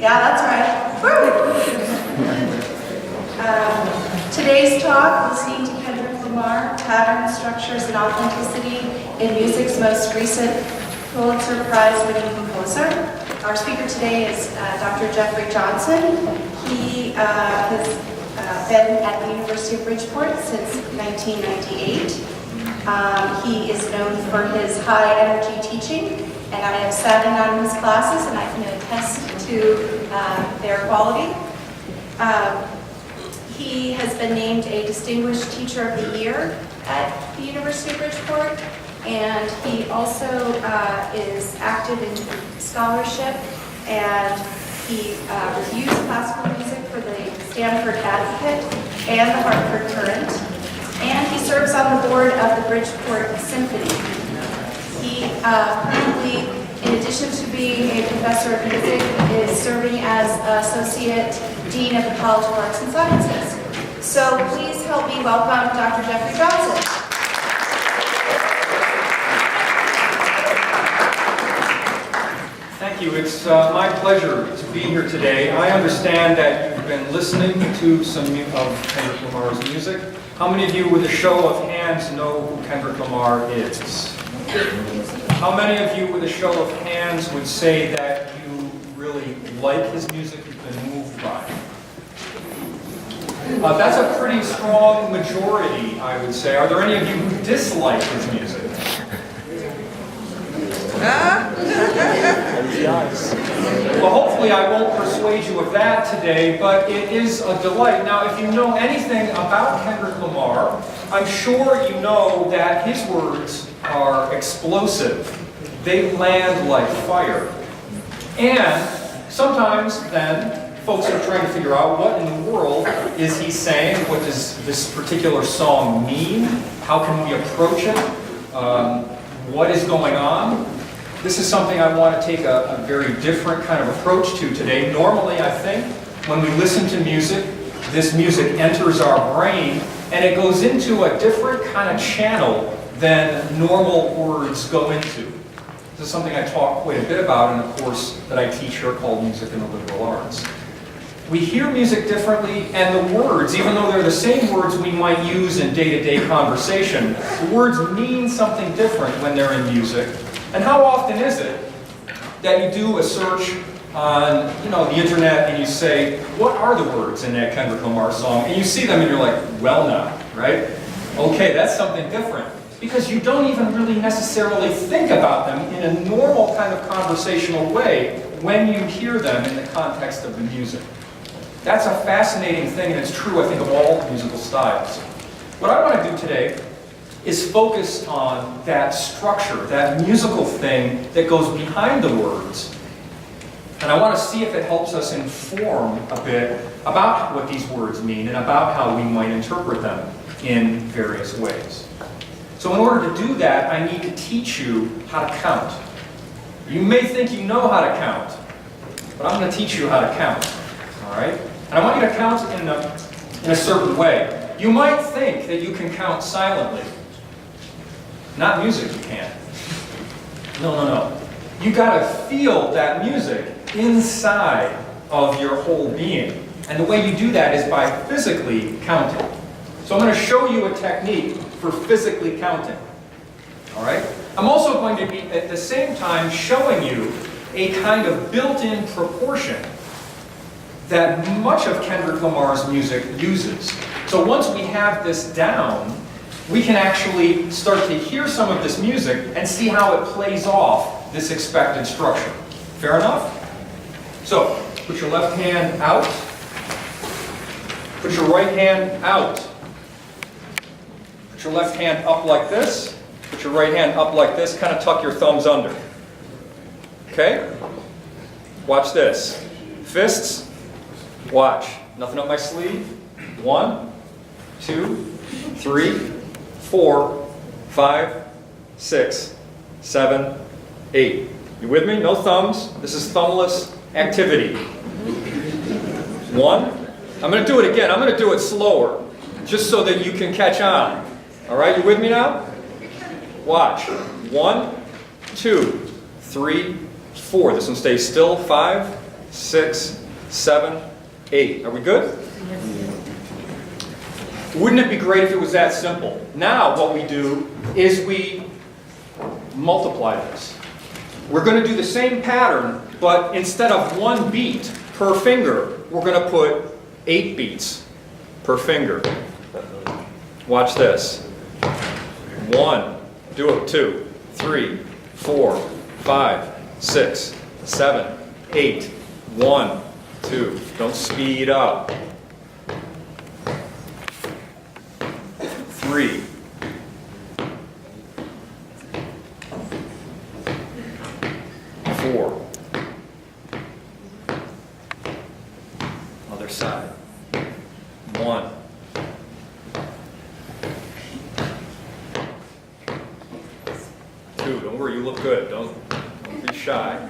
Yeah, that's right. Today's talk, listening to Kendrick Lamar, Pattern, Structures, and Authenticity in Music's most recent Pulitzer Prize winning composer. Our speaker today is Dr. Jeffrey Johnson. He has been at the University of Bridgeport since 1998. He is known for his high energy teaching, and I have sat in on his classes and I can attest to their quality. He has been named a Distinguished Teacher of the Year at the University of Bridgeport, and he also is active in scholarship, and he reviews classical music for the Stanford Advocate and the Hartford Current, and he serves on the board of the Bridgeport Symphony. He currently, in addition to being a professor of music, is serving as Associate Dean of the College of Arts and Sciences. So please help me welcome Dr. Jeffrey Johnson. Thank you. It's my pleasure to be here today. I understand that you've been listening to some of Kendrick Lamar's music. How many of you, with a show of hands, know who Kendrick Lamar is? How many of you, with a show of hands, would say that you really like his music, you've been moved by it? That's a pretty strong majority, I would say. Are there any of you who dislike his music? Well, hopefully I won't persuade you of that today, but it is a delight. Now, if you know anything about Kendrick Lamar, I'm sure you know that his words are explosive. They land like fire. And sometimes then, folks are trying to figure out what in the world is he saying? What does this particular song mean? How can we approach it? What is going on? This is something I want to take a very different kind of approach to today. Normally, I think, when we listen to music, this music enters our brain and it goes into a different kind of channel than normal words go into. This is something I talk quite a bit about in a course that I teach here called Music in the Liberal Arts. We hear music differently, and the words, even though they're the same words we might use in day-to-day conversation, the words mean something different when they're in music. And how often is it that you do a search on, the internet and you say, what are the words in that Kendrick Lamar song? And you see them and you're like, well now, right? Okay, that's something different. Because you don't even really necessarily think about them in a normal kind of conversational way when you hear them in the context of the music. That's a fascinating thing, and it's true, I think, of all musical styles. What I want to do today is focus on that structure, that musical thing that goes behind the words. And I want to see if it helps us inform a bit about what these words mean and about how we might interpret them in various ways. So in order to do that, I need to teach you how to count. You may think you know how to count, but I'm going to teach you how to count. All right? And I want you to count in a certain way. You might think that you can count silently. Not music, you can't. No. You got to feel that music inside of your whole being. And the way you do that is by physically counting. So I'm going to show you a technique for physically counting. All right? I'm also going to be, at the same time, showing you a kind of built-in proportion that much of Kendrick Lamar's music uses. So once we have this down, we can actually start to hear some of this music and see how it plays off this expected structure. Fair enough? So, put your left hand out. Put your right hand out. Put your left hand up like this. Put your right hand up like this. Kind of tuck your thumbs under. Okay? Watch this. Fists. Watch. Nothing up my sleeve. 1, 2, 3, 4, 5, 6, 7, 8. You with me? No thumbs. This is thumbless activity. 1. I'm going to do it again. I'm going to do it slower, just so that you can catch on. All right, you with me now? Watch. 1, 2, 3, 4. This one stays still. 5, 6, 7, 8. Are we good? Wouldn't it be great if it was that simple? Now what we do is we multiply this. We're going to do the same pattern, but instead of 1 beat per finger, we're going to put 8 beats per finger. Watch this. 1, do it, 2, 3, 4, 5, 6, 7, 8. 1, 2. Don't speed up. 3. 4. Other side. 1. 2. Don't worry, you look good. Don't be shy.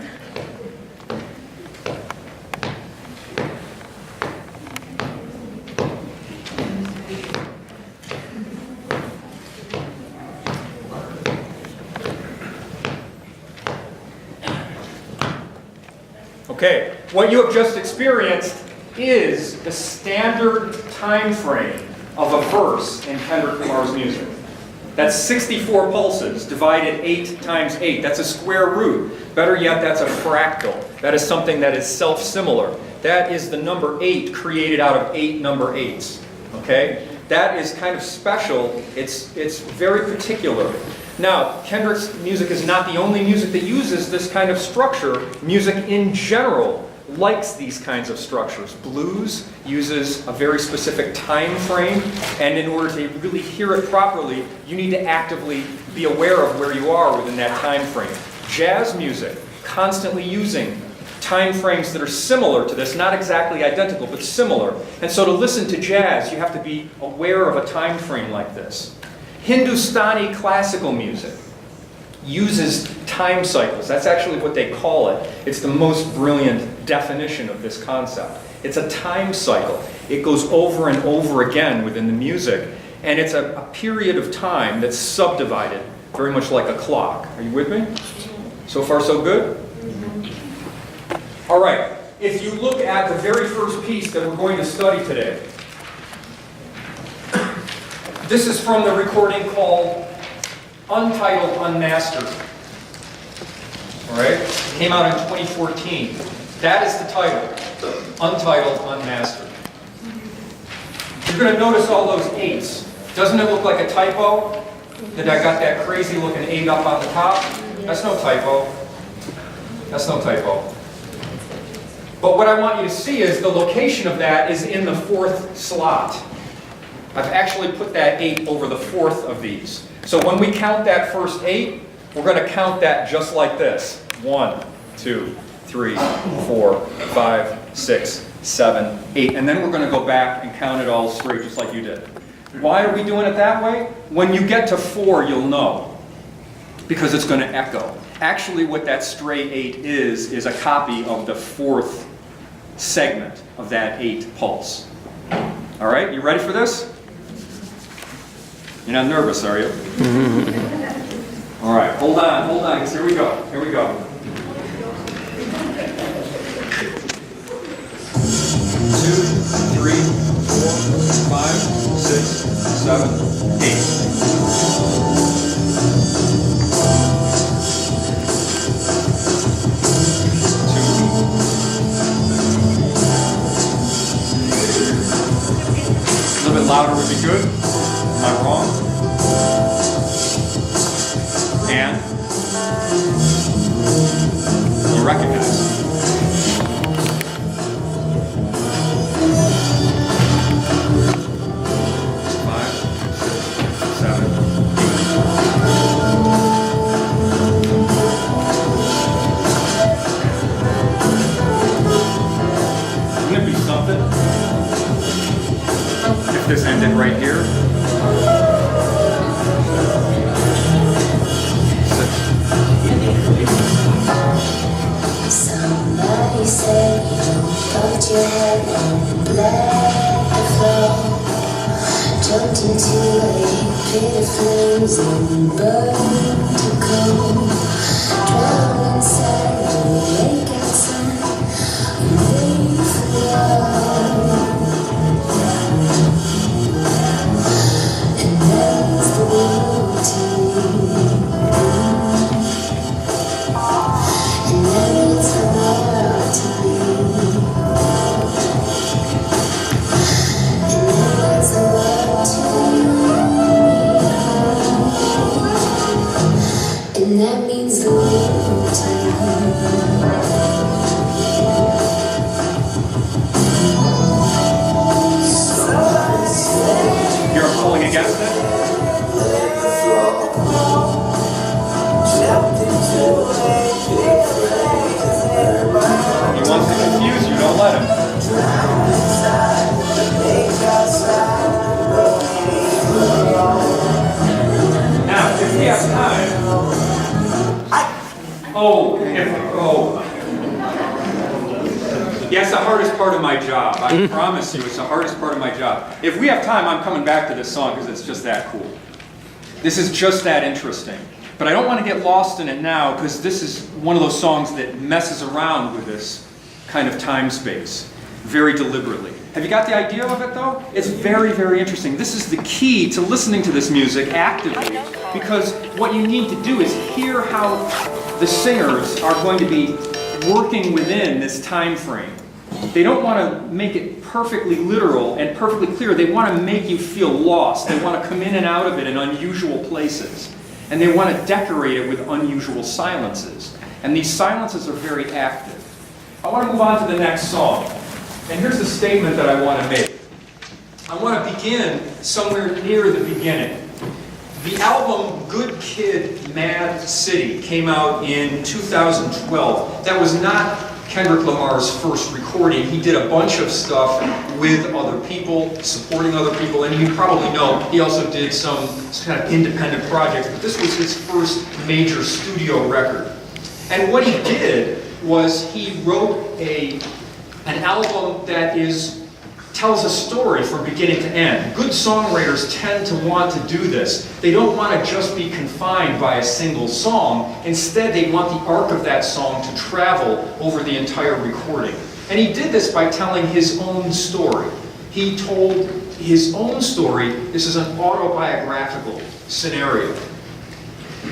Okay, what you have just experienced is the standard time frame of a verse in Kendrick Lamar's music. That's 64 pulses divided 8 times 8. That's a square root. Better yet, that's a fractal. That is something that is self-similar. That is the number 8 created out of 8 number 8s. Okay? That is kind of special. It's very particular. Now, Kendrick's music is not the only music that uses this kind of structure. Music in general likes these kinds of structures. Blues uses a very specific time frame, and in order to really hear it properly, you need to actively be aware of where you are within that time frame. Jazz music, constantly using time frames that are similar to this, not exactly identical, but similar. And so to listen to jazz, you have to be aware of a time frame like this. Hindustani classical music uses time cycles. That's actually what they call it. It's the most brilliant definition of this concept. It's a time cycle. It goes over and over again within the music, and it's a period of time that's subdivided, very much like a clock. Are you with me? So far, so good? All right. If you look at the very first piece that we're going to study today, this is from the recording called Untitled, Unmastered. All right? Came out in 2014. That is the title, Untitled, Unmastered. You're going to notice all those 8s. Doesn't it look like a typo? That I got that crazy looking 8 up on the top? That's no typo. That's no typo. But what I want you to see is the location of that is in the 4th slot. I've actually put that 8 over the 4th of these. So when we count that first 8, we're going to count that just like this. 1, 2, 3, 4, 5, 6, 7, 8. And then we're going to go back and count it all straight just like you did. Why are we doing it that way? When you get to 4, you'll know. Because it's going to echo. Actually, what that stray 8 is a copy of the 4th segment of that 8 pulse. All right, you ready for this? You're not nervous, are you? All right, hold on, because here we go. Here we go. 2, 3, 4, 5, 6, 7, 8. A little bit louder would be good. Am I wrong? And you recognize. This ended right here. Somebody said you thought you had and let the flow. Jumped into a pit of flames and burned to go. Drowned inside the lake outside. Yeah, it's the hardest part of my job. I promise you, it's the hardest part of my job. If we have time, I'm coming back to this song because it's just that cool. This is just that interesting. But I don't want to get lost in it now because this is one of those songs that messes around with this kind of time space very deliberately. Have you got the idea of it though? It's very, very interesting. This is the key to listening to this music actively because what you need to do is hear how the singers are going to be working within this time frame. They don't want to make it perfectly literal and perfectly clear. They want to make you feel lost. They want to come in and out of it in unusual places. And they want to decorate it with unusual silences. And these silences are very active. I want to move on to the next song. And here's the statement that I want to make. I want to begin somewhere near the beginning. The album Good Kid, Mad City came out in 2012. That was not Kendrick Lamar's first recording. He did a bunch of stuff with other people, supporting other people, and you probably know he also did some kind of independent projects, but this was his first major studio record. And what he did was he wrote an album that tells a story from beginning to end. Good songwriters tend to want to do this. They don't want to just be confined by a single song. Instead, they want the arc of that song to travel over the entire recording. And he did this by telling his own story. He told his own story. This is an autobiographical scenario.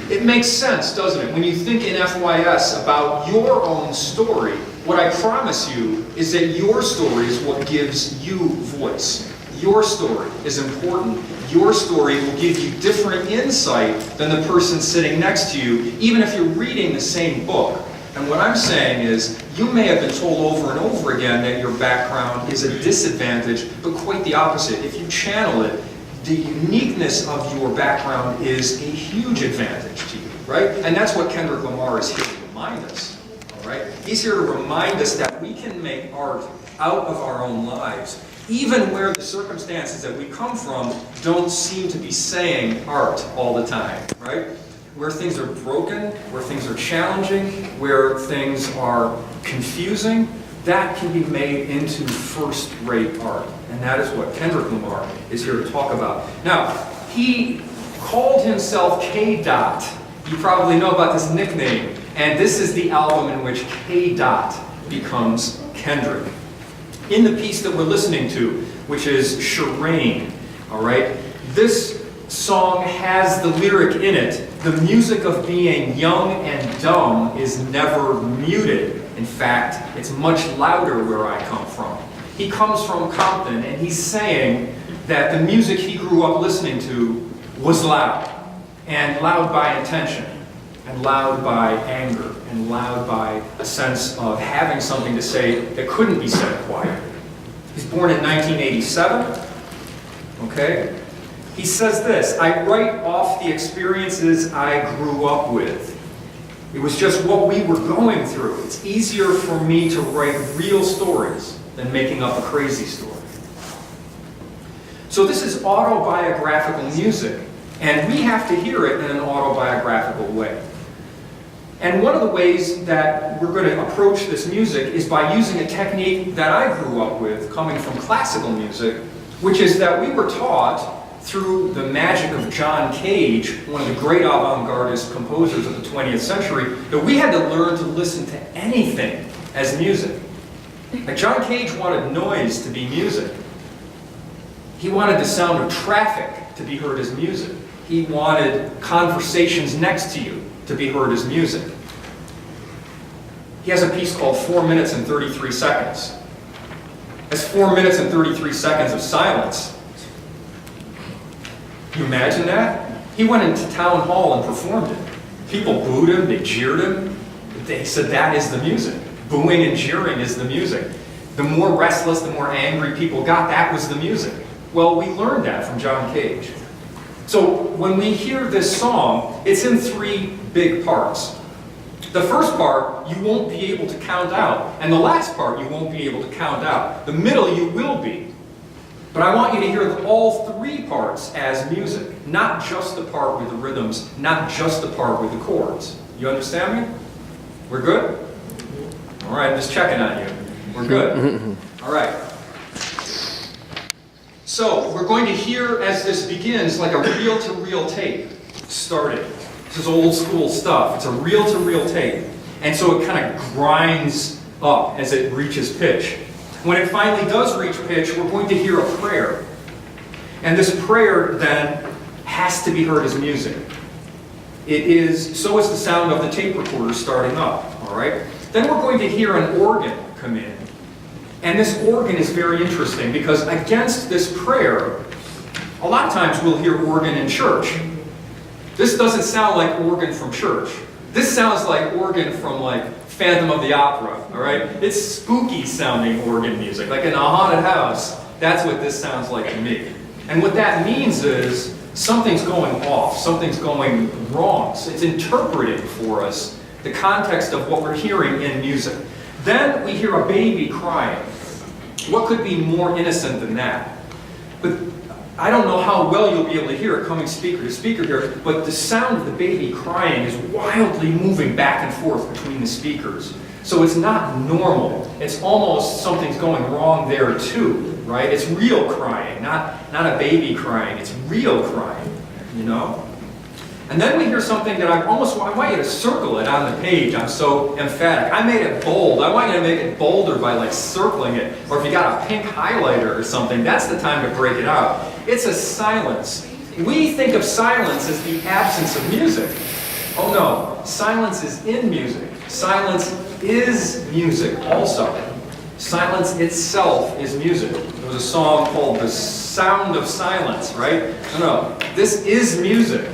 It makes sense, doesn't it? When you think in FYS about your own story, what I promise you is that your story is what gives you voice. Your story is important. Your story will give you different insight than the person sitting next to you, even if you're reading the same book. And what I'm saying is, you may have been told over and over again that your background is a disadvantage, but quite the opposite. If you channel it, the uniqueness of your background is a huge advantage to you, right? And that's what Kendrick Lamar is here to remind us, all right? He's here to remind us that we can make art out of our own lives, even where the circumstances that we come from don't seem to be saying art all the time, right? Where things are broken, where things are challenging, where things are confusing, that can be made into first-rate art. And that is what Kendrick Lamar is here to talk about. Now, he called himself K-Dot. You probably know about this nickname. And this is the album in which K-Dot becomes Kendrick. In the piece that we're listening to, which is Shireen, all right, this song has the lyric in it, the music of being young and dumb is never muted. In fact, it's much louder where I come from. He comes from Compton, and he's saying that the music he grew up listening to was loud, and loud by intention, and loud by anger, and loud by a sense of having something to say that couldn't be said quietly. He's born in 1987, okay? He says this, I write off the experiences I grew up with. It was just what we were going through. It's easier for me to write real stories than making up a crazy story. So this is autobiographical music, and we have to hear it in an autobiographical way. And one of the ways that we're going to approach this music is by using a technique that I grew up with, coming from classical music, which is that we were taught through the magic of John Cage, one of the great avant-gardist composers of the 20th century, that we had to learn to listen to anything as music. Like John Cage wanted noise to be music. He wanted the sound of traffic to be heard as music. He wanted conversations next to you to be heard as music. He has a piece called 4 minutes and 33 seconds. That's 4 minutes and 33 seconds of silence. Can you imagine that? He went into town hall and performed it. People booed him, they jeered him. They said that is the music. Booing and jeering is the music. The more restless, the more angry people got, that was the music. Well, we learned that from John Cage. So when we hear this song, it's in 3 big parts. The first part, you won't be able to count out. And the last part, you won't be able to count out. The middle, you will be. But I want you to hear all 3 parts as music, not just the part with the rhythms, not just the part with the chords. You understand me? We're good? All right, I'm just checking on you. We're good. All right. So we're going to hear as this begins like a reel-to-reel tape starting. This is old school stuff. It's a reel-to-reel tape. And so it kind of grinds up as it reaches pitch. When it finally does reach pitch, we're going to hear a prayer. And this prayer then has to be heard as music. So is the sound of the tape recorder starting up, all right? Then we're going to hear an organ come in. And this organ is very interesting because against this prayer, a lot of times we'll hear organ in church. This doesn't sound like organ from church. This sounds like organ from like Phantom of the Opera, all right? It's spooky sounding organ music, like in a haunted house. That's what this sounds like to me. And what that means is something's going off, something's going wrong. So it's interpreting for us the context of what we're hearing in music. Then we hear a baby crying. What could be more innocent than that? But I don't know how well you'll be able to hear it coming speaker to speaker here, but the sound of the baby crying is wildly moving back and forth between the speakers. So it's not normal. It's almost something's going wrong there too, right? It's real crying, not a baby crying. It's real crying, you know? And then we hear something that I want you to circle it on the page. I'm so emphatic. I made it bold. I want you to make it bolder by like circling it. Or if you got a pink highlighter or something, that's the time to break it out. It's a silence. We think of silence as the absence of music. Oh no, silence is in music. Silence is music also. Silence itself is music. There was a song called The Sound of Silence, right? No, this is music.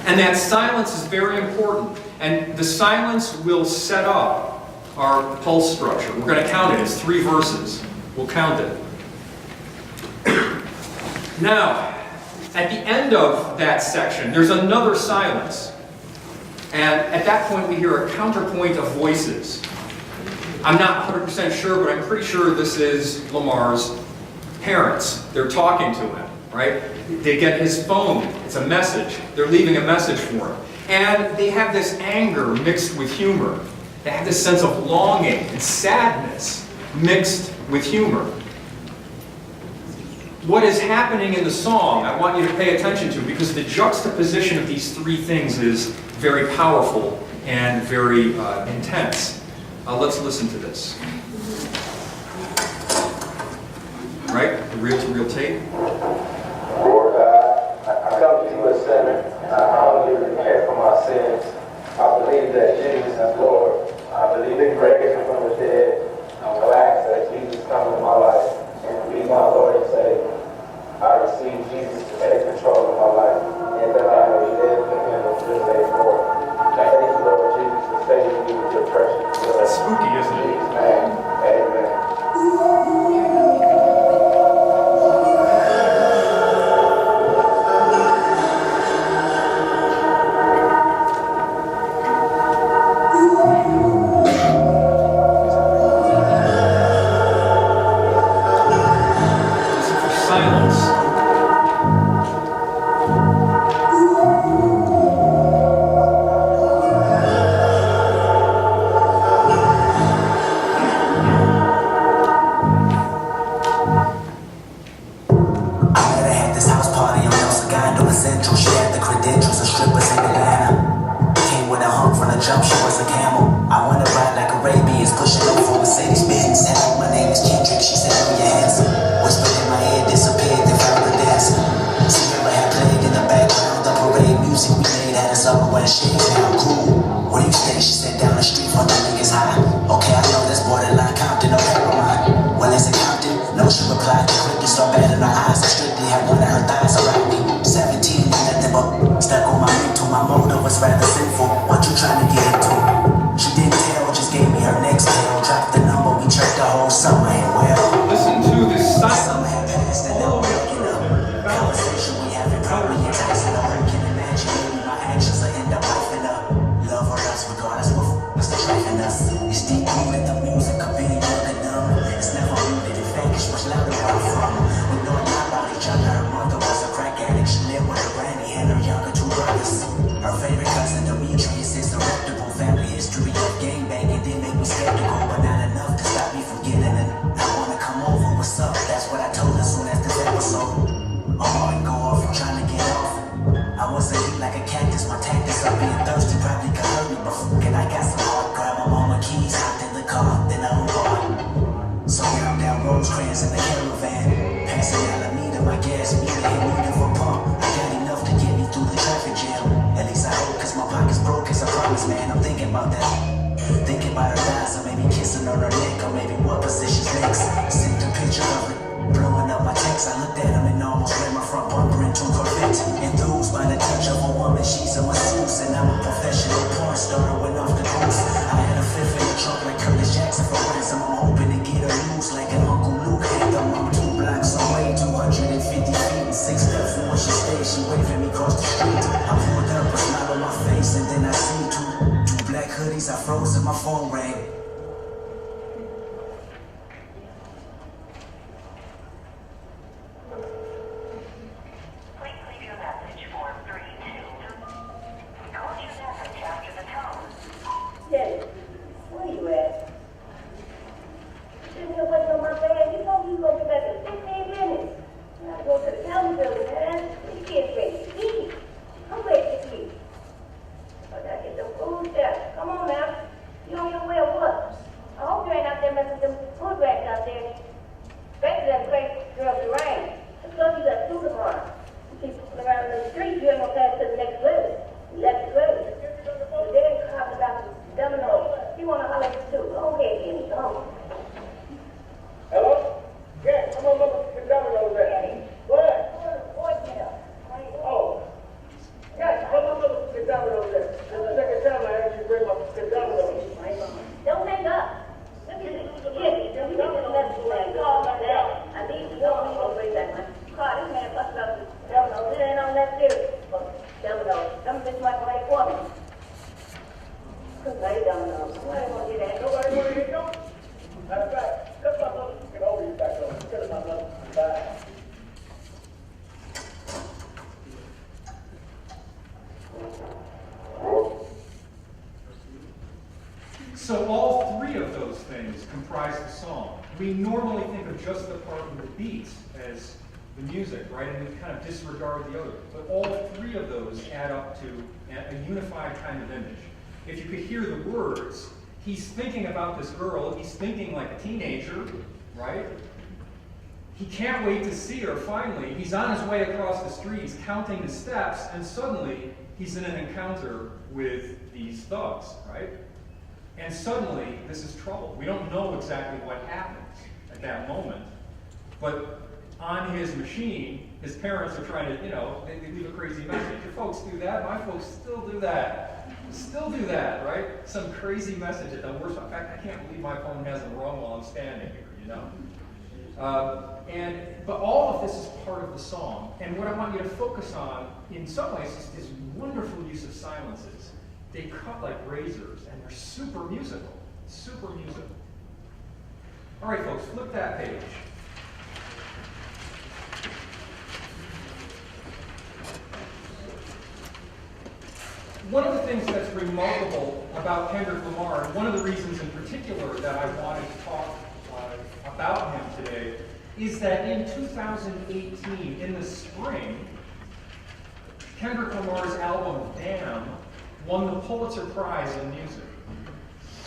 And that silence is very important. And the silence will set up our pulse structure. We're going to count it. It's 3 verses. We'll count it. Now, at the end of that section, there's another silence. And at that point, we hear a counterpoint of voices. I'm not 100% sure, but I'm pretty sure this is Lamar's parents. They're talking to him, right? They get his phone. It's a message. They're leaving a message for him. And they have this anger mixed with humor. They have this sense of longing and sadness mixed with humor. What is happening in the song, I want you to pay attention to, because the juxtaposition of these 3 things is very powerful and very intense. Let's listen to this. Right? The reel-to-reel tape. Lord God, I come to you a sinner. I humbly repent for my sins. I believe that Jesus is Lord. I believe in raising from the dead. I ask that Jesus come into my life and be my Lord and Savior. I receive Jesus to take control of my life, and that I may live in Him and this day forward. Thank you, Lord Jesus, for saving me with your precious blood. That's spooky, isn't it? In Jesus' name, amen. Family history of gangbanging didn't make me skeptical, but not enough to stop me gas, me and need for a pump. I got enough to get me through the traffic jam. At least I hope, cause my pocket's broke, as I promise, man. I'm thinking about that. Thinking about her eyes, or maybe kissing on her neck, or maybe what position's next. Sent a picture of it, blowing up my text. I looked at him and almost ran my front bumper into a Corvette. Enthused by the touch of a woman, she's a masseuse, and I'm a professional porn star. Went off the coast. I had a fifth in the trunk like Curtis Jackson for ransom. I'm hoping to get her loose like an Uncle Luke anthem. I'm 2 blocks away, 250 feet, and 6 steps from where she stays. She waving me across the street. I pulled up, a smile on my face, and then I see two black hoodies. I froze and my phone rang. Please leave your message for 32. Record your message after the tone. Jenny, where you at? Sitting here waiting on my bag. You told me you gonna be back in 15 minutes. And I go to the county building, man. You can't ready to eat. I'm ready to eat. I gotta get them food there. Come on now. You on your way or what? I hope you ain't out there messing with them food racks out there. Especially them great girls in rain. I thought you got two tomorrow. You keep fooling around in the street, you ain't gonna pass to the next grade. You left the grade. But they ain't talking about the dominoes. You wanna holler at you too. Go ahead, Kenny. Go on. Hello? Yeah, come on, look at the dominoes there. What? Voicemail. Oh. Yeah, come on, look at the dominoes there. This is the second time I asked you to bring my dominoes. Don't hang up. Look at this. Kenny, you need to let the thing call like that. I need to know when you gonna bring back my car. This man busted up the dominoes. It ain't on that serious. Dominoes. Some bitch might play for me. Play dominoes. Why ain't gonna do that? Nobody want to hear you? Matter of fact, let's my brother get over you back over. Tell my brother. Bye. So all 3 of those things comprise the song. We normally think of just the part with the beats as the music, right? And we kind of disregard the other. But all 3 of those add up to a unified kind of image. If you could hear the words, he's thinking about this girl, he's thinking like a teenager, right? He can't wait to see her finally. He's on his way across the street, he's counting the steps, and suddenly he's in an encounter with these thugs, right? And suddenly, this is trouble. We don't know exactly what happens at that moment, but on his machine, his parents are trying to, they leave a crazy message. Your folks do that, my folks still do that. Still do that, right? Some crazy message at the worst. In fact, I can't believe my phone hasn't rung while I'm standing here, But all of this is part of the song. And what I want you to focus on, in some ways, is this wonderful use of silences. They cut like razors, and they're super musical. Super musical. All right, folks, flip that page. One of the things that's remarkable about Kendrick Lamar, and one of the reasons in particular that I wanted to talk about him today, is that in 2018, in the spring, Kendrick Lamar's album, Damn, won the Pulitzer Prize in music.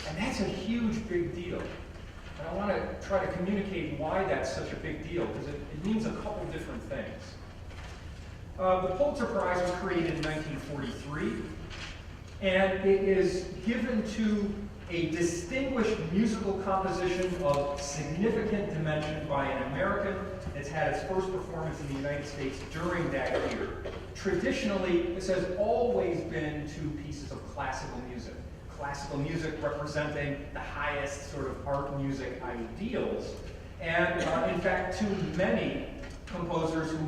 And that's a huge, big deal. And I want to try to communicate why that's such a big deal, because it means a couple different things. The Pulitzer Prize was created in 1943, and it is given to a distinguished musical composition of significant dimension by an American that's had its first performance in the United States during that year. Traditionally, this has always been 2 pieces of classical music. Classical music representing the highest sort of art music ideals. And in fact, too many composers who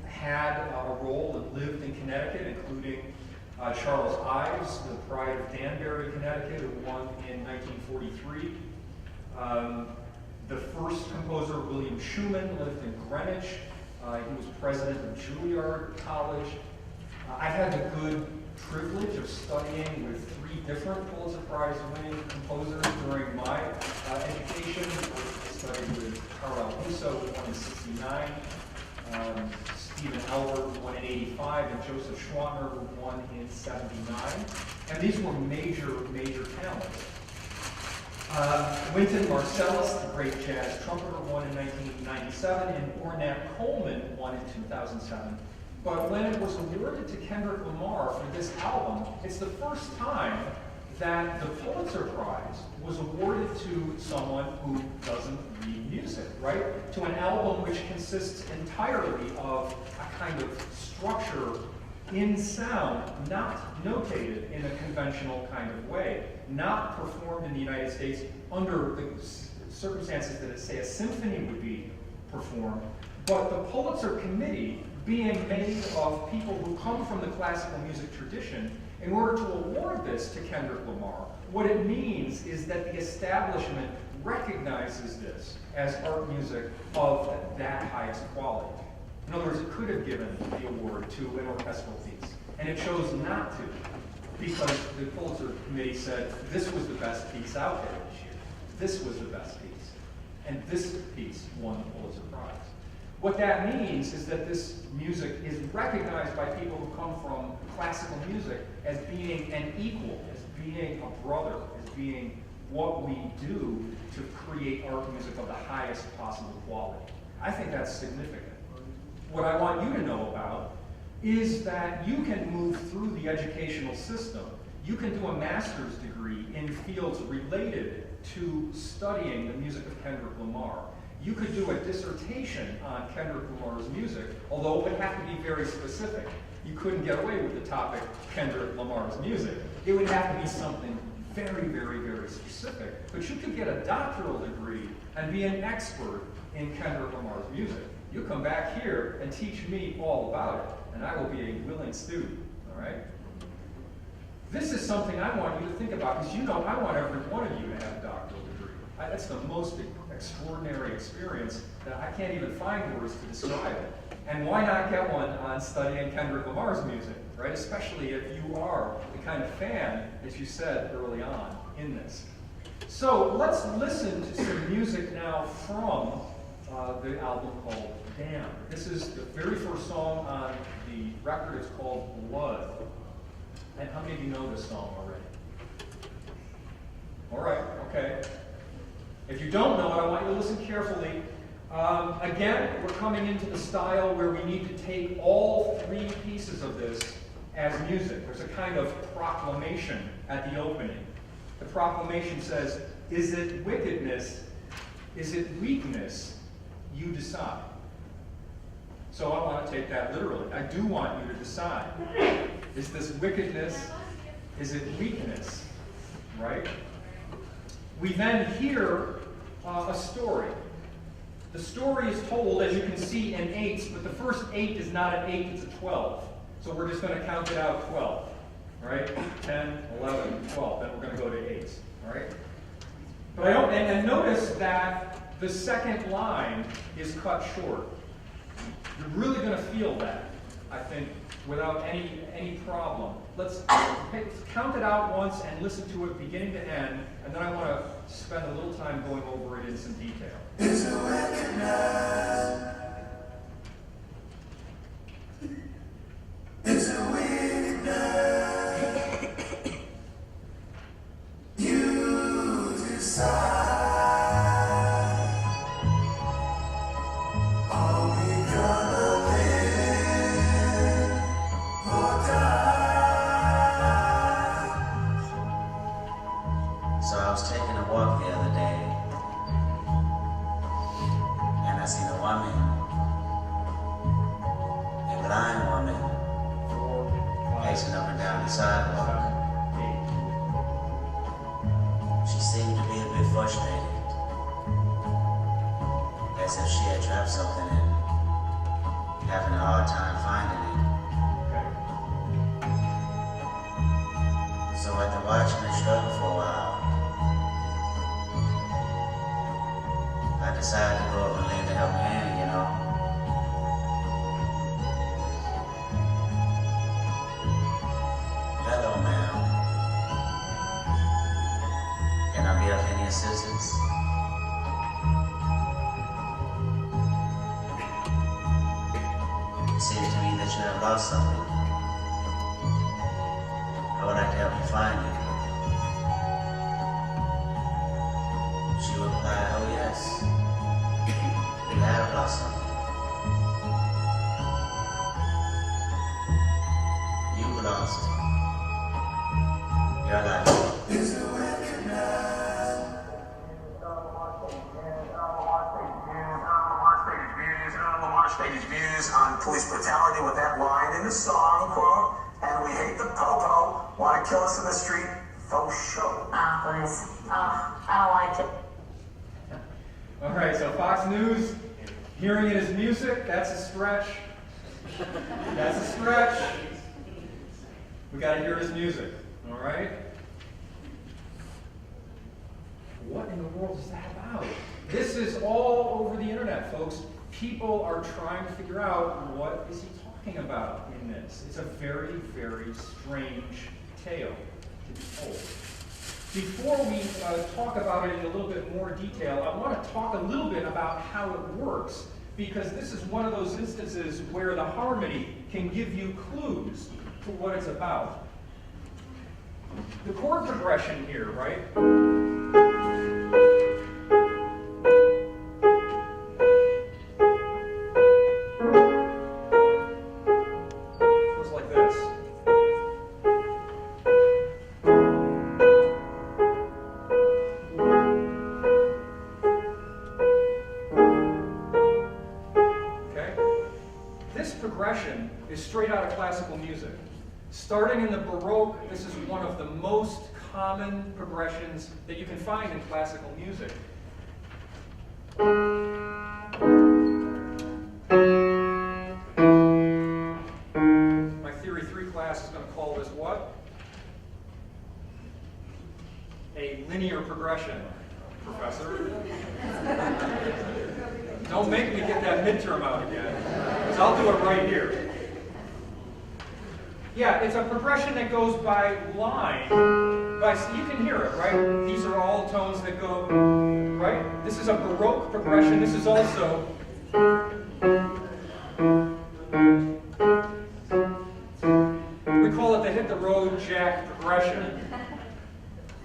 had a role and lived in Connecticut, including Charles Ives, the pride of Danbury, Connecticut, who won in 1943. The first composer, William Schumann, lived in Greenwich. He was president of Juilliard College. I've had the good privilege of studying with 3 different Pulitzer Prize winning composers during my education. I studied with Karel Husso, who won in '69. Stephen Elbert, who won in '85, and Joseph Schwantner, who won in '79. And these were major, major talents. Wynton Marsalis, the great jazz trumpeter, won in 1997, and Ornette Coleman won in 2007. But when it was awarded to Kendrick Lamar for this album, it's the first time that the Pulitzer Prize was awarded to someone who doesn't read music, right? To an album which consists entirely of a kind of structure in sound, not notated in a conventional kind of way, not performed in the United States under the circumstances that, say, a symphony would be performed, but the Pulitzer Committee being made of people who come from the classical music tradition, in order to award this to Kendrick Lamar, what it means is that the establishment recognizes this as art music of that highest quality. In other words, it could have given the award to an orchestral piece, and it chose not to, because the Pulitzer Committee said this was the best piece out there this year. This was the best piece, and this piece won the Pulitzer Prize. What that means is that this music is recognized by people who come from classical music as being an equal, as being a brother, as being what we do to create art music of the highest possible quality. I think that's significant. What I want you to know about is that you can move through the educational system. You can do a master's degree in fields related to studying the music of Kendrick Lamar. You could do a dissertation on Kendrick Lamar's music, although it would have to be very specific. You couldn't get away with the topic Kendrick Lamar's music. It would have to be something very, very, very specific. But you could get a doctoral degree and be an expert in Kendrick Lamar's music. You come back here and teach me all about it, and I will be a willing student, all right? This is something I want you to think about, because you know I want every one of you to have a doctoral degree. That's the most extraordinary experience that I can't even find words to describe it. And why not get one on studying Kendrick Lamar's music, right? Especially if you are the kind of fan, as you said early on in this. So let's listen to some music now from the album called Damn. This is the very first song on the record. It's called Blood. And how many of you know this song already? All right, okay. If you don't know it, I want you to listen carefully. Again, we're coming into the style where we need to take all three pieces of this as music. There's a kind of proclamation at the opening. The proclamation says, is it wickedness? Is it weakness? You decide. So I want to take that literally. I do want you to decide. Is this wickedness? Is it weakness? Right? We then hear a story. The story is told, as you can see, in eights, but the first 8 is not an 8, it's a 12. So we're just going to count it out 12. All right? 10, 11, 12. Then we're going to go to 8s. All right? But and notice that the second line is cut short. You're really going to feel that, I think, without any problem. Let's count it out once and listen to it beginning to end, and then I want to spend a little time going over it in some detail. Is it wickedness? Is it wickedness? You decide. Are we gonna live or die? So I was taking a walk the other day, and I seen a woman, a blind woman, pacing up and down the sidewalk. She seemed to be a bit frustrated, as if she had dropped something and having a hard time finding it. So after watching her struggle for a while, I decided to go over and lend a helping hand, you know. Hello, ma'am. Can I be of any assistance? It seems to me that you have lost something. I would like to help you find it. blossom. You blossom. You're alive. Stated views on police brutality with that line in the song, quote, and we hate the po-po, want to kill us in the street, faux show. Please. I don't like it. All right, so Fox News, hearing it as music, that's a stretch. That's a stretch. We got to hear his music, all right? What in the world is that about? This is all over the internet, folks. People are trying to figure out what is he talking about in this. It's a very, very strange tale to be told. Before we talk about it in a little bit more detail, I want to talk a little bit about how it works, because this is one of those instances where the harmony can give you clues to what it's about. The chord progression here, right? Goes like this. Okay? This progression is straight out of classical music. Starting in the Baroque, this is one of the most common progressions that you can find in classical music. My Theory 3 class is going to call this what? A linear progression, Professor. Don't make me get that midterm out again, because I'll do it right here. Yeah, it's a progression that goes by line. You can hear it, right? These are all tones that go, right? This is a Baroque progression. This is also... We call it the hit the road jack progression,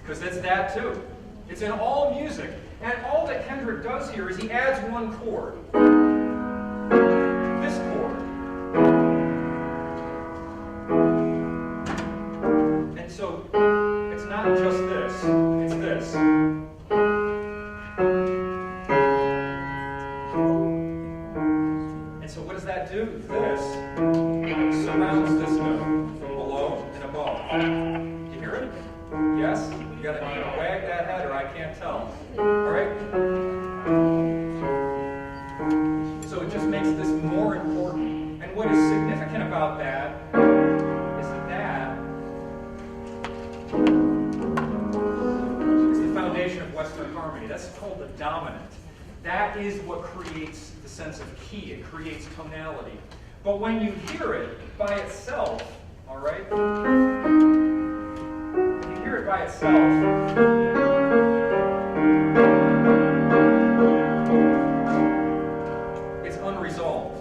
because it's that too. It's in all music. And all that Kendrick does here is he adds one chord. This chord. And so it's not just this, it's this. And so what does that do? This surrounds this note from below and above. You hear it? Yes? You gotta wag that head or I can't tell. Alright? So it just makes this more important. And what is significant about that is that is the foundation of Western harmony. That's called the dominant. That is what creates the sense of key. It creates tonality. But when you hear it by itself, alright? When you hear it by itself, it's unresolved.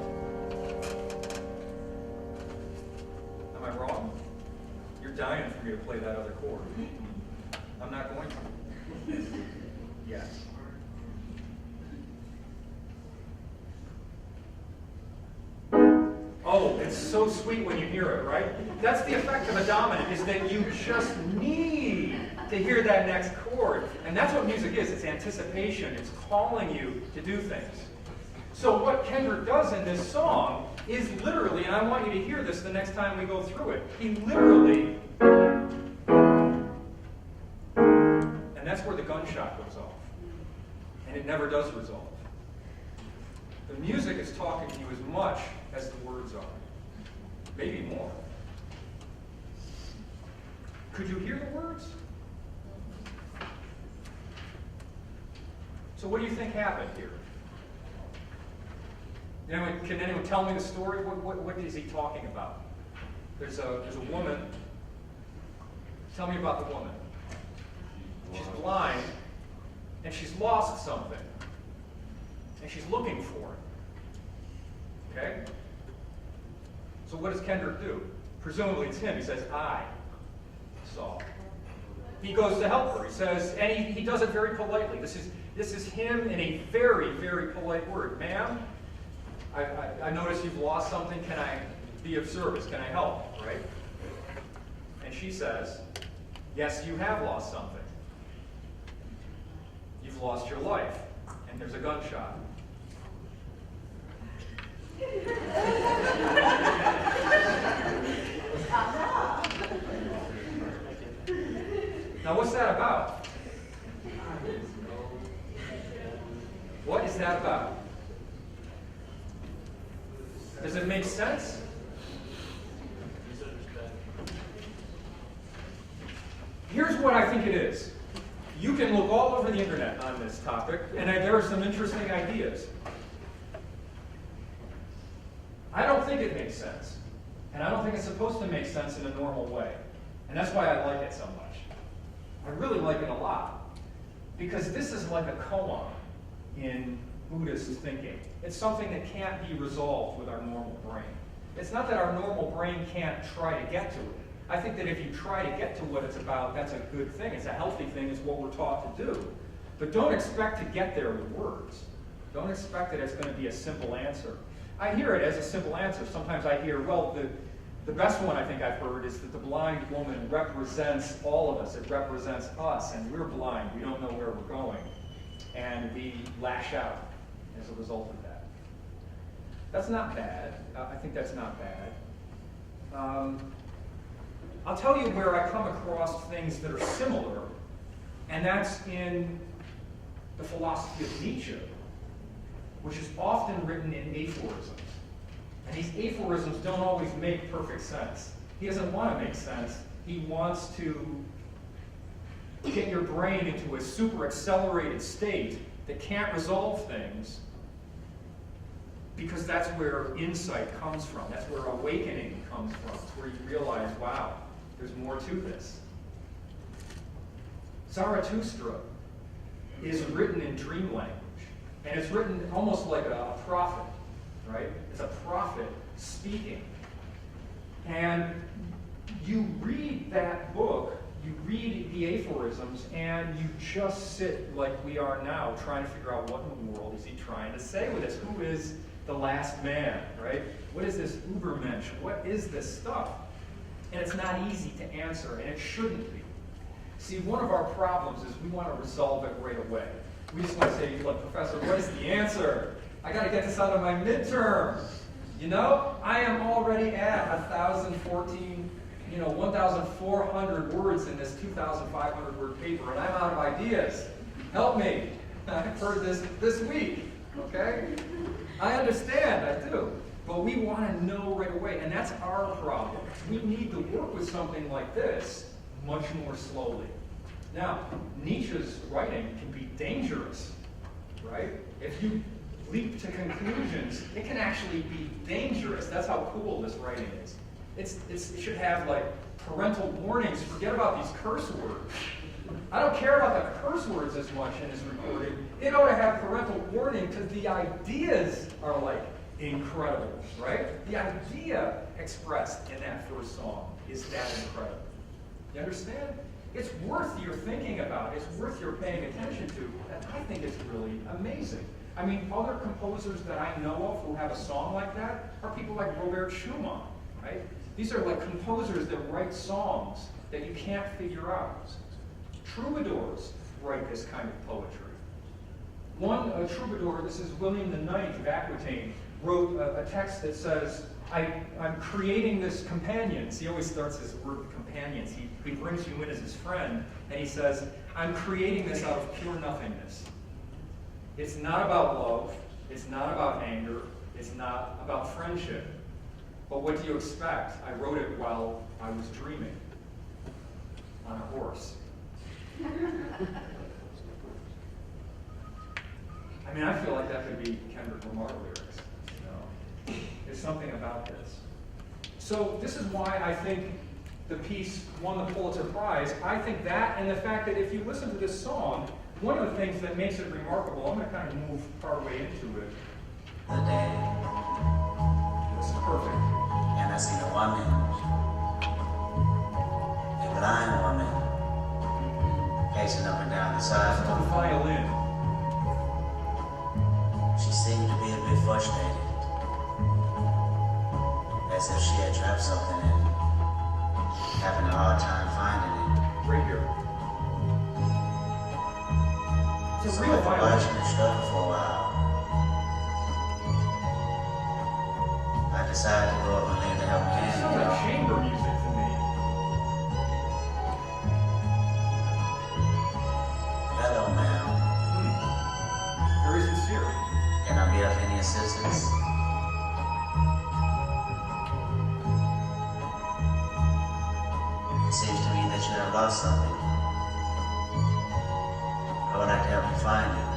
Am I wrong? You're dying for me to play that other chord. I'm not going to. Yes. Oh, it's so sweet when you hear it, right? That's the effect of a dominant, is that you just need to hear that next chord. And that's what music is. It's anticipation. It's calling you to do things. So what Kendrick does in this song is literally, and I want you to hear this the next time we go through it, he literally, and that's where the gunshot goes off. And it never does resolve. The music is talking to you as much as the words are. Maybe more. Could you hear the words? So what do you think happened here? Can anyone tell me the story? What is he talking about? There's a woman. Tell me about the woman. She's blind, and she's lost something. And she's looking for it. Okay? So what does Kendrick do? Presumably it's him. He says, I saw. He goes to help her. He says, and he does it very politely. This is him in a very, very polite word. Ma'am, I notice you've lost something. Can I be of service? Can I help? Right? And she says, yes, you have lost something. You've lost your life, and there's a gunshot. Now, what's that about? What is that about? Does it make sense? Here's what I think it is. You can look all over the internet on this topic, and there are some interesting ideas. I don't think it makes sense. And I don't think it's supposed to make sense in a normal way. And that's why I like it so much. I really like it a lot. Because this is like a koan in Buddhist thinking. It's something that can't be resolved with our normal brain. It's not that our normal brain can't try to get to it. I think that if you try to get to what it's about, that's a good thing. It's a healthy thing. It's what we're taught to do. But don't expect to get there with words. Don't expect that it's going to be a simple answer. I hear it as a simple answer. Sometimes I hear, well, the best one I think I've heard is that the blind woman represents all of us. It represents us, and we're blind. We don't know where we're going. And we lash out as a result of that. That's not bad. I think that's not bad. I'll tell you where I come across things that are similar, and that's in the philosophy of Nietzsche, which is often written in aphorisms. And these aphorisms don't always make perfect sense. He doesn't want to make sense. He wants to get your brain into a super accelerated state that can't resolve things, because that's where insight comes from. That's where awakening comes from. It's where you realize, wow, there's more to this. Zarathustra is written in dream language. And it's written almost like a prophet, right? It's a prophet speaking. And you read that book, you read the aphorisms, and you just sit like we are now, trying to figure out what in the world is he trying to say with this? Who is the last man, right? What is this Ubermensch? What is this stuff? And it's not easy to answer, and it shouldn't be. See, one of our problems is we want to resolve it right away. We just want to say, look, Professor, what is the answer? I got to get this out of my midterm. You know, I am already at 1,400 words in this 2,500 word paper, and I'm out of ideas. Help me. I've heard this week, okay? I understand, I do. But we want to know right away, and that's our problem. We need to work with something like this much more slowly. Now, Nietzsche's writing can be dangerous, right? If you leap to conclusions, it can actually be dangerous. That's how cool this writing is. It should have like parental warnings. Forget about these curse words. I don't care about the curse words as much in his recording. It ought to have parental warning because the ideas are like incredible, right? The idea expressed in that first song is that incredible. You understand? It's worth your thinking about. It's worth your paying attention to. And I think it's really amazing. I mean, other composers that I know of who have a song like that are people like Robert Schumann, right? These are like composers that write songs that you can't figure out. Troubadours write this kind of poetry. One troubadour, this is William IX of Aquitaine, wrote a text that says, I'm creating this companions. He always starts his word with companions. He brings you in as his friend, and he says, I'm creating this out of pure nothingness. It's not about love. It's not about anger. It's not about friendship. But what do you expect? I wrote it while I was dreaming on a horse. I mean, I feel like that could be Kendrick Lamar lyrics. You know? There's something about this. So this is why I think the piece won the Pulitzer Prize. I think that, and the fact that if you listen to this song, one of the things that makes it remarkable, I'm going to kind of move partway into it. The day, This is perfect. and I seen a woman, a blind woman, pacing up and down the The sidewalk. violin. She seemed to be a bit frustrated. as if she had dropped something and having a hard time finding it. Right here. It's a So real after violin. watching her struggle for a while, I decided to go up and lend a helping It hand. sounds like chamber music to me. Hello, ma'am. Very sincere. Can I be of any assistance? It seems to me that you have lost something. I would like to help you find it.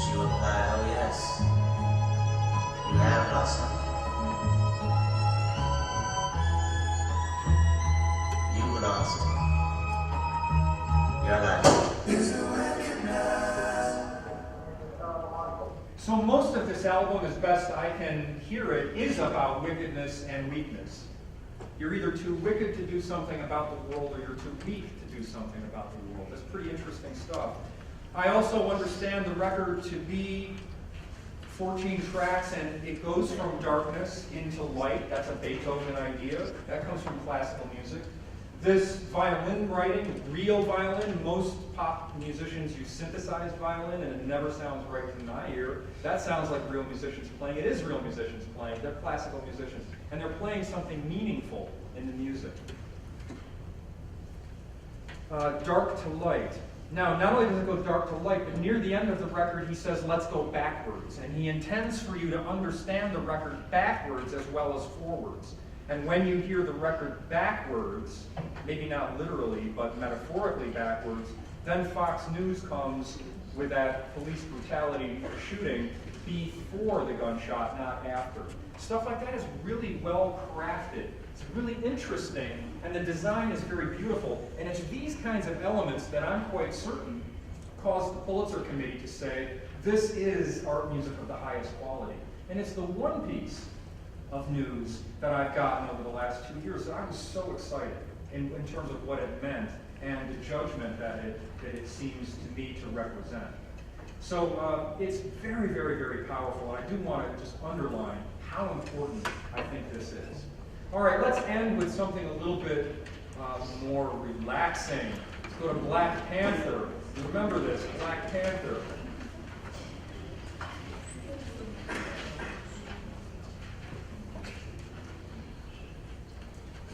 She replied, oh yes, you have lost something. You lost your life. So most of this album, as best I can hear it, is about wickedness and weakness. You're either too wicked to do something about the world or you're too weak to do something about the world. That's pretty interesting stuff. I also understand the record to be 14 tracks, and it goes from darkness into light. That's a Beethoven idea. That comes from classical music. This violin writing, real violin, most pop musicians use synthesized violin, and it never sounds right to my ear. That sounds like real musicians playing. It is real musicians playing. They're classical musicians, and they're playing something meaningful in the music. Dark to light. Now, not only does it go dark to light, but near the end of the record, he says, let's go backwards. And he intends for you to understand the record backwards as well as forwards. And when you hear the record backwards, maybe not literally, but metaphorically backwards, then Fox News comes with that police brutality shooting before the gunshot, not after. Stuff like that is really well crafted. It's really interesting, and the design is very beautiful. And it's these kinds of elements that I'm quite certain caused the Pulitzer Committee to say, this is art music of the highest quality. And it's the one piece of news that I've gotten over the last 2 years that I was so excited in terms of what it meant and the judgment that it seems to me to represent. So it's very, very, very powerful. And I do want to just underline how important I think this is. All right, let's end with something a little bit more relaxing. Let's go to Black Panther. Remember this, Black Panther.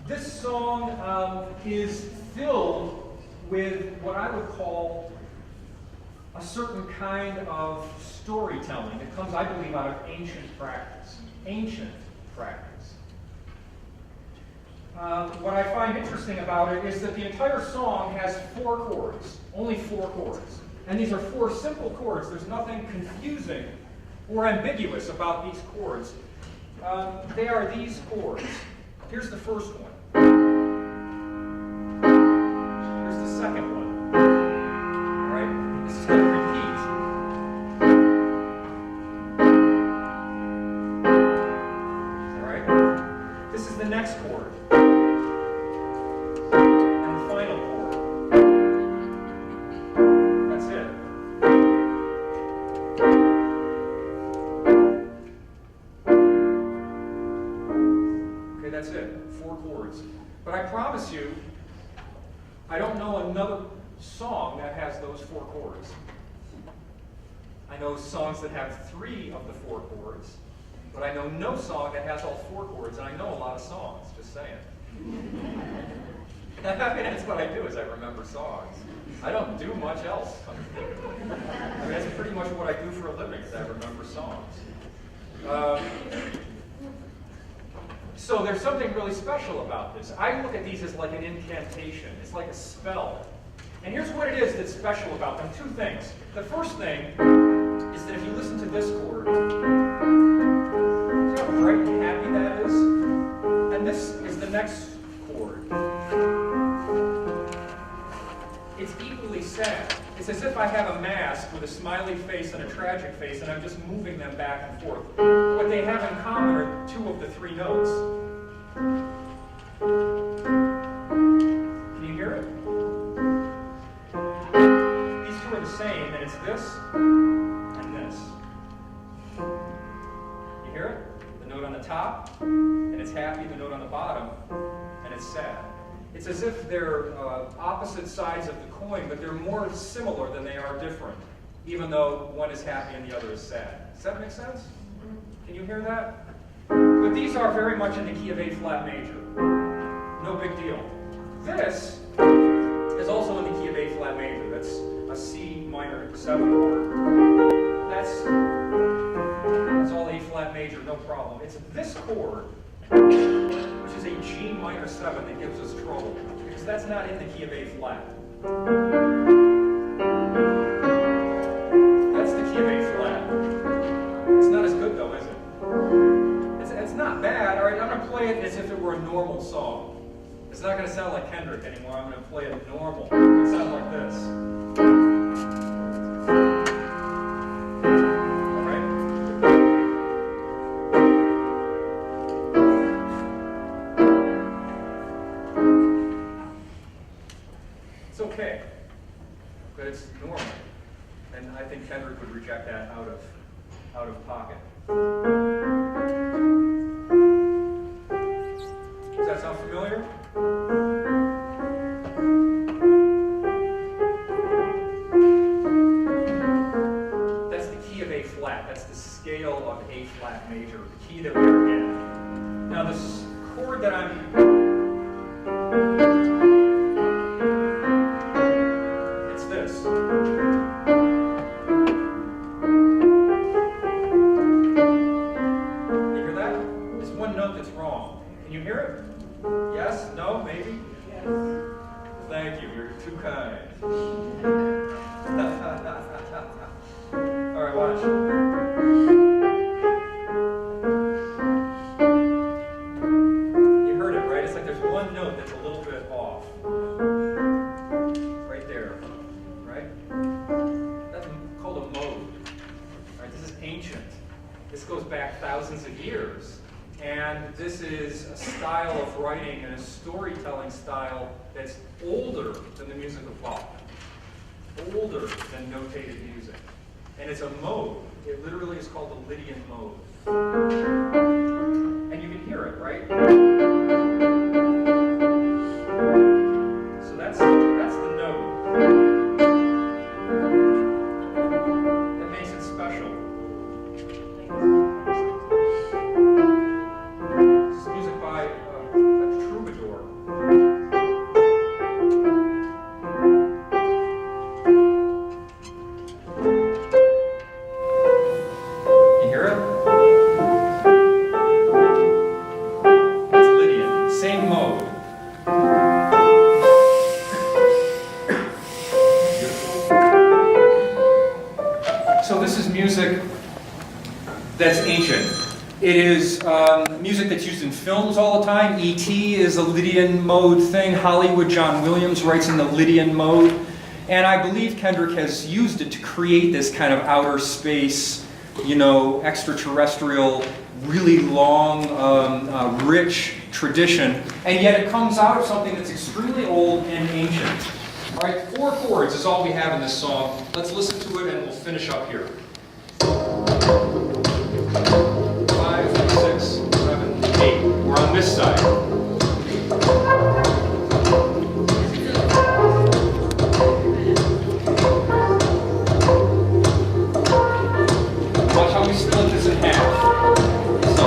This song is filled with what I would call a certain kind of storytelling that comes, I believe, out of ancient practice. Ancient practice. What I find interesting about it is that the entire song has 4 chords, only 4 chords. And these are 4 simple chords. There's nothing confusing or ambiguous about these chords. They are these chords. Here's the first one. Here's the second one. All right? This is going to repeat. All right? This is the next chord. And the final chord. That's it. Okay, that's it. 4 chords. But I promise you, I don't know another song that has those 4 chords. I know songs that have 3 of the 4 chords, but I know no song that has all 4 chords, and I know a lot of songs, just saying. I mean, that's what I do, is I remember songs. I don't do much else. I mean, that's pretty much what I do for a living, is I remember songs. So there's something really special about this. I look at these as like an incantation. It's like a spell. And here's what it is that's special about them. 2 things. The first thing is that if you listen to this chord, see how bright and happy that is? And this is the next chord. It's equally sad. It's as if I have a mask with a smiley face and a tragic face, and I'm just moving them back and forth. What they have in common are 2 of the 3 notes. Can you hear it? These 2 are the same, and it's this and this. You top, and it's happy, the note on the bottom, and it's sad. It's as if they're opposite sides of the coin, but they're more similar than they are different, even though one is happy and the other is sad. Does that make sense? Can you hear that? But these are very much in the key of A flat major. No big deal. This is also in the key of A flat major. That's a C minor 7 chord. That's all A flat major, no problem. It's this chord, which is a G minor 7, that gives us trouble, because that's not in the key of A flat. That's the key of A flat. It's not as good though, is it? It's not bad. All right, I'm going to play it as if it were a normal song. It's not going to sound like Kendrick anymore. I'm going to play it normal. It's going to sound like this. All right? It's okay, but it's normal. And I think Kendrick would reject that out of pocket. Does that sound familiar? That's the key of A flat. That's the scale of A flat major, the key that we're in. Now this chord that it's this. You hear that? There's one note that's wrong. Can you hear it? Yes? No? Maybe? Yes. Thank you. You're too kind. All right, watch. You heard it, right? It's like there's one note that's a little bit off. Right there. Right? That's called a mode. Right? This is ancient. This goes back thousands of years. And this is a style of writing and a storytelling style that's older than the music of Bach, older than notated music. And it's a mode. It literally is called the Lydian mode. And you can hear it, right? So that's the note. That makes it special. By a troubadour. You hear it? It's Lydian, same mode. So this is music that's ancient. It is music that's used in films all the time. E.T. is a Lydian mode thing. Hollywood, John Williams writes in the Lydian mode. And I believe Kendrick has used it to create this kind of outer space, extraterrestrial, really long, rich tradition. And yet it comes out of something that's extremely old and ancient. All right, 4 chords is all we have in this song. Let's listen to it and we'll finish up here. 5, 6, 7, 8. We're on this side. Watch how we split this in half. So.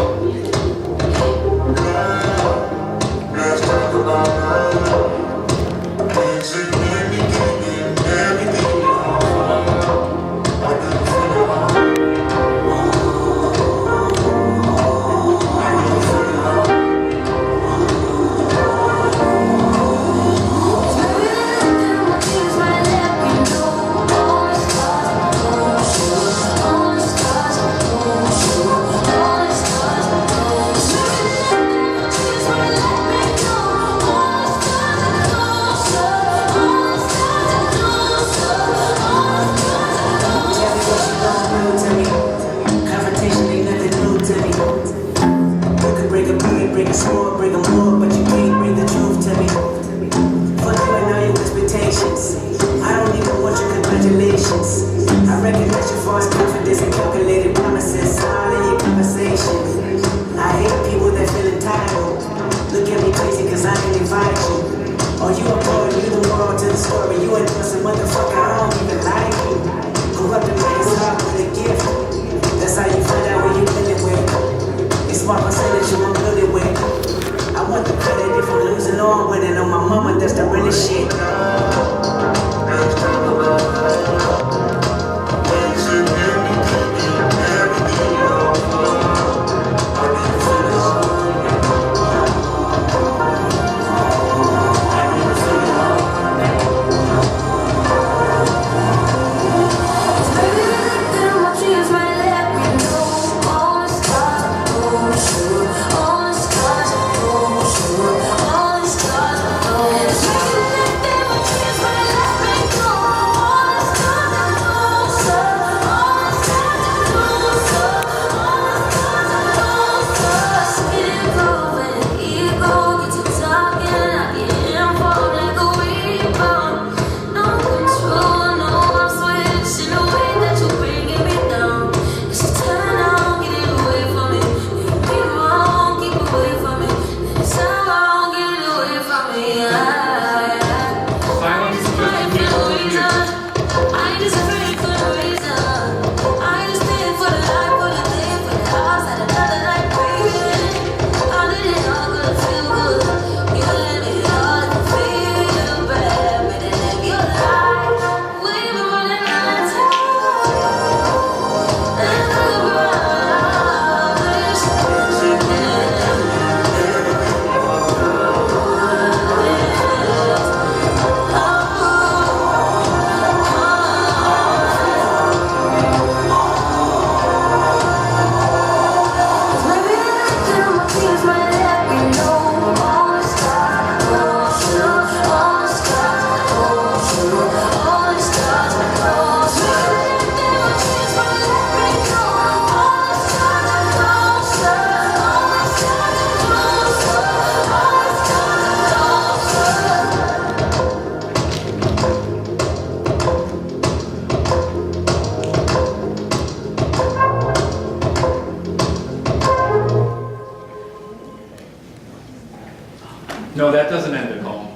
recognize your false confidence and calculated promises all in your conversations. I hate God with a gift. That's how you find out when you dealing with. It's smart percentage you won't build it with. I want the credit if I'm losing or I'm winning. On my mama, that's the realest shit. No, that doesn't end at home.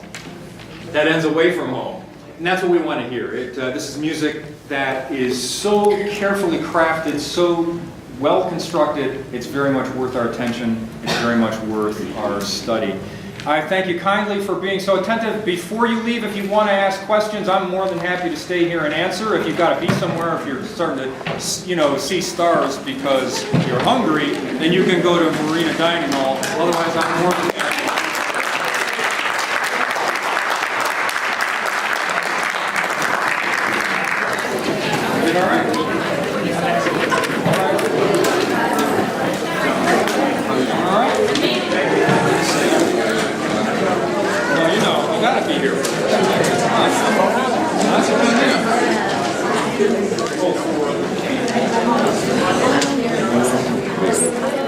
That ends away from home. And that's what we want to hear. This is music that is so carefully crafted, so well constructed, it's very much worth our attention. It's very much worth our study. I thank you kindly for being so attentive. Before you leave, if you want to ask questions, I'm more than happy to stay here and answer. If you've got to be somewhere, if you're starting to, see stars because you're hungry, then you can go to Marina Dining Hall. Otherwise, I'm more than happy. Is it all right? All right? Well, you gotta be here. That's a good thing.